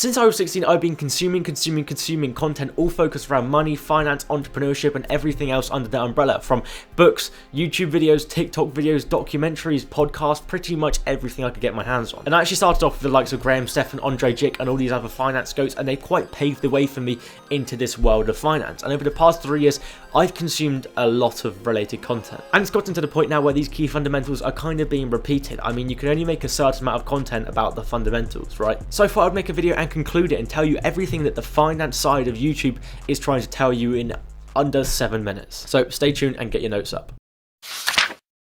Since I was 16, I've been consuming content all focused around money, finance, entrepreneurship, and everything else under the umbrella, from books, YouTube videos, TikTok videos, documentaries, podcasts, pretty much everything I could get my hands on. And I actually started off with the likes of Grahm Stephan, Andrei Jihk, and all these other finance goats, and they quite paved the way for me into this world of finance. And over the past 3 years, I've consumed a lot of related content. And it's gotten to the point now where these key fundamentals are kind of being repeated. I mean, you can only make a certain amount of content about the fundamentals, right? So I thought I'd make a video and conclude it and tell you everything that the finance side of YouTube is trying to tell you in under 7 minutes. So stay tuned and get your notes up.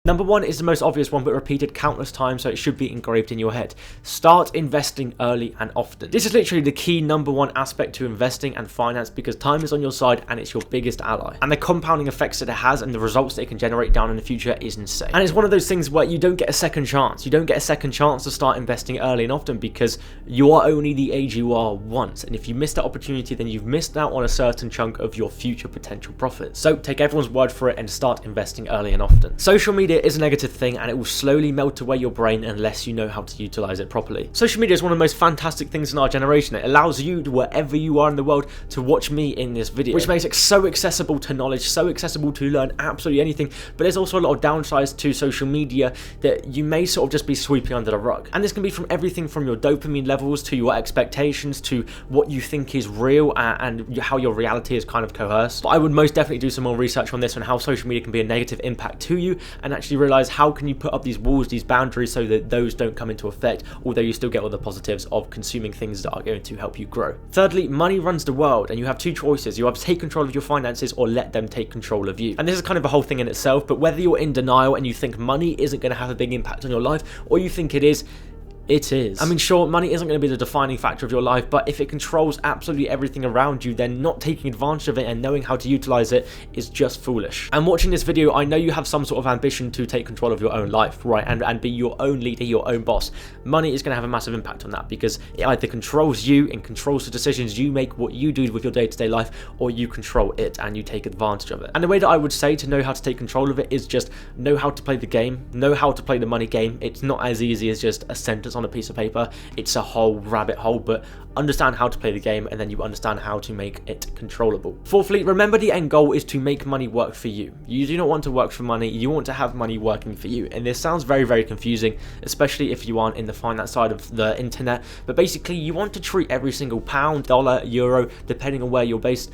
Number one is the most obvious one, but repeated countless times, so it should be engraved in your head. Start investing early and often. This is literally the key number one aspect to investing and finance, because time is on your side and it's your biggest ally. And the compounding effects that it has and the results that it can generate down in the future is insane. And it's one of those things where you don't get a second chance. You don't get a second chance to start investing early and often, because you are only the age you are once. And if you miss that opportunity, then you've missed out on a certain chunk of your future potential profits. So take everyone's word for it and start investing early and often. Social media is a negative thing, and it will slowly melt away your brain unless you know how to utilize it properly. Social media is one of the most fantastic things in our generation. It allows you, wherever you are in the world, to watch me in this video, which makes it so accessible to knowledge, so accessible to learn absolutely anything. But there's also a lot of downsides to social media that you may sort of just be sweeping under the rug. And this can be from everything from your dopamine levels to your expectations to what you think is real and how your reality is kind of coerced. But I would most definitely do some more research on this, on how social media can be a negative impact to you, and actually realize how can you put up these walls, these boundaries, so that those don't come into effect, although you still get all the positives of consuming things that are going to help you grow. Thirdly, money runs the world, and you have two choices. You either take control of your finances or let them take control of you. And this is kind of a whole thing in itself, but whether you're in denial and you think money isn't going to have a big impact on your life, or you think it is, it is. I mean, sure, money isn't going to be the defining factor of your life, but if it controls absolutely everything around you, then not taking advantage of it and knowing how to utilize it is just foolish. And watching this video, I know you have some sort of ambition to take control of your own life, right? And be your own leader, your own boss. Money is going to have a massive impact on that, because it either controls you and controls the decisions you make, what you do with your day-to-day life, or you control it and you take advantage of it. And the way that I would say to know how to take control of it is just know how to play the game, know how to play the money game. It's not as easy as just a sentence on a piece of paper. It's a whole rabbit hole, but understand how to play the game, and then you understand how to make it controllable. Fourthly, remember the end goal is to make money work for you. You do not want to work for money, you want to have money working for you. And this sounds very, very confusing, especially if you aren't in the finance side of the internet, but basically you want to treat every single pound, dollar, euro, depending on where you're based,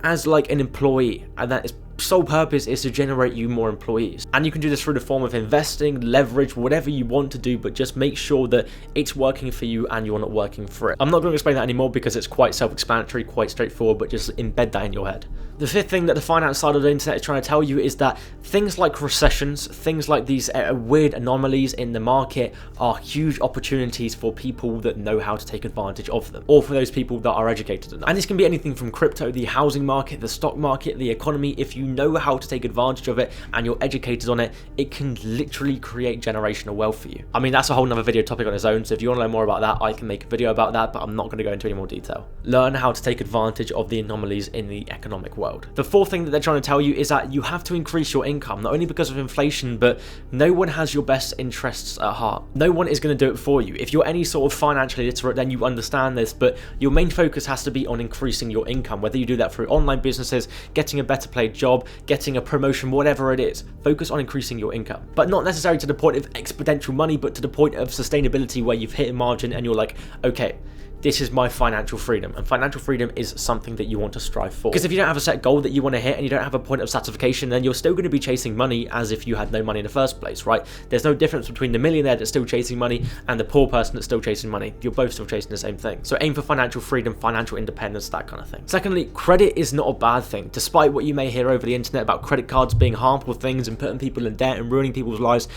as like an employee, and that is sole purpose is to generate you more employees. And you can do this through the form of investing, leverage, whatever you want to do, but just make sure that it's working for you and you're not working for it. I'm not going to explain that anymore because it's quite self-explanatory, quite straightforward, but just embed that in your head. The fifth thing that the finance side of the internet is trying to tell you is that things like recessions, things like these weird anomalies in the market are huge opportunities for people that know how to take advantage of them, or for those people that are educated enough. And this can be anything from crypto, the housing market, the stock market, the economy. If you know how to take advantage of it and you're educated on it, it can literally create generational wealth for you. I mean, that's a whole nother video topic on its own, so if you want to learn more about that, I can make a video about that, but I'm not going to go into any more detail. Learn how to take advantage of the anomalies in the economic world. The fourth thing that they're trying to tell you is that you have to increase your income, not only because of inflation, but no one has your best interests at heart. No one is going to do it for you. If you're any sort of financially literate, then you understand this, but your main focus has to be on increasing your income, whether you do that through online businesses, getting a better paid job, getting a promotion, whatever it is. Focus on increasing your income, but not necessarily to the point of exponential money, but to the point of sustainability where you've hit a margin and you're like, okay, this is my financial freedom. And financial freedom is something that you want to strive for. Because if you don't have a set goal that you want to hit and you don't have a point of satisfaction, then you're still going to be chasing money as if you had no money in the first place, right? There's no difference between the millionaire that's still chasing money and the poor person that's still chasing money. You're both still chasing the same thing. So aim for financial freedom, financial independence, that kind of thing. Secondly, credit is not a bad thing. Despite what you may hear over the internet about credit cards being harmful things and putting people in debt and ruining people's lives,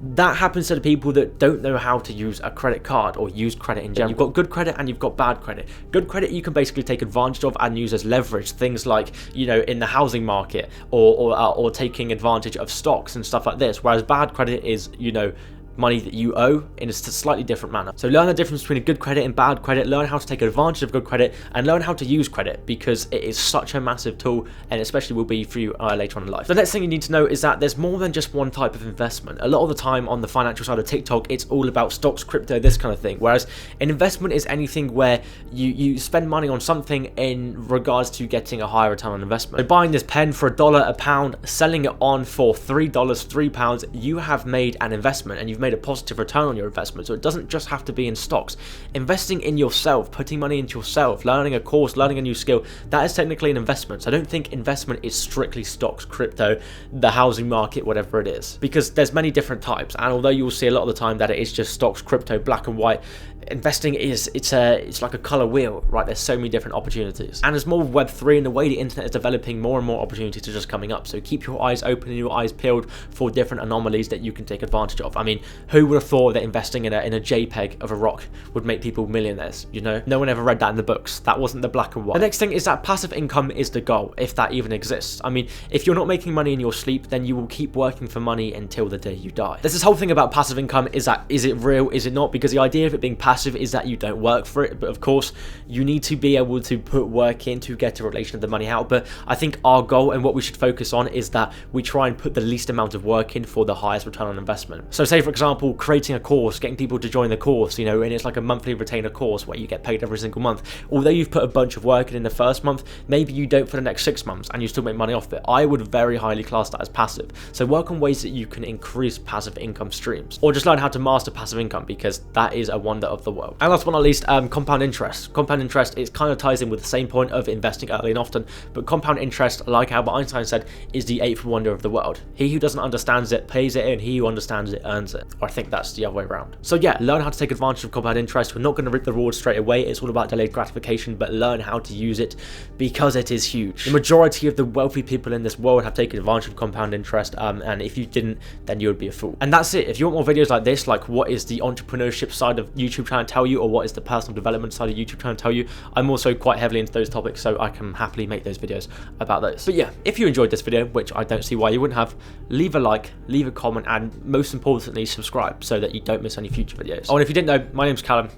that happens to the people that don't know how to use a credit card or use credit in general. You've got good credit and you've got bad credit. Good credit you can basically take advantage of and use as leverage, things like, you know, in the housing market or taking advantage of stocks and stuff like this, whereas bad credit is, you know, money that you owe in a slightly different manner. So learn the difference between a good credit and bad credit, learn how to take advantage of good credit, and learn how to use credit, because it is such a massive tool, and especially will be for you later on in life. The next thing you need to know is that there's more than just one type of investment. A lot of the time on the financial side of TikTok, it's all about stocks, crypto, this kind of thing, whereas an investment is anything where you spend money on something in regards to getting a higher return on investment. So buying this pen for $1 a pound, selling it on for $3, £3, you have made an investment, and you've made a positive return on your investment. So it doesn't just have to be in stocks. Investing in yourself, putting money into yourself, learning a course, learning a new skill, that is technically an investment. So I don't think investment is strictly stocks, crypto, the housing market, whatever it is, because there's many different types. And although you will see a lot of the time that it is just stocks, crypto, black and white, investing it's like a color wheel, right? There's so many different opportunities, and as more of Web3 and the way the internet is developing, more and more opportunities are just coming up. So keep your eyes open and your eyes peeled for different anomalies that you can take advantage of. I mean, who would have thought that investing in a JPEG of a rock would make people millionaires? You know, no one ever read that in the books. That wasn't the black and white. The next thing is that passive income is the goal, if that even exists. I mean, if you're not making money in your sleep, then you will keep working for money until the day you die. There's this whole thing about passive income. Is it real? Is it not? Because the idea of it being passive is that you don't work for it, but of course you need to be able to put work in to get a relation of the money out. But I think our goal and what we should focus on is that we try and put the least amount of work in for the highest return on investment. So say for example, creating a course, getting people to join the course, you know, and it's like a monthly retainer course where you get paid every single month. Although you've put a bunch of work in the first month, maybe you don't for the next 6 months and you still make money off it. I would very highly class that as passive. So work on ways that you can increase passive income streams, or just learn how to master passive income, because that is a wonder of the world. And last but not least, compound interest. Compound interest, it kind of ties in with the same point of investing early and often, but compound interest, like Albert Einstein said, is the 8th wonder of the world. He who doesn't understand it pays it in, he who understands it earns it. Or I think that's the other way around. So yeah, learn how to take advantage of compound interest. We're not going to reap the rewards straight away, it's all about delayed gratification, but learn how to use it because it is huge. The majority of the wealthy people in this world have taken advantage of compound interest, and if you didn't, then you would be a fool. And that's it. If you want more videos like this, like what is the entrepreneurship side of YouTube trying to tell you, or what is the personal development side of YouTube trying to tell you, I'm also quite heavily into those topics, so I can happily make those videos about those. But yeah, if you enjoyed this video, which I don't see why you wouldn't have, leave a like, leave a comment, and most importantly, subscribe so that you don't miss any future videos. Oh, and if you didn't know, my name's Callum.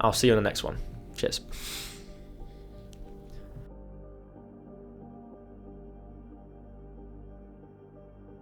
I'll see you on the next one. Cheers.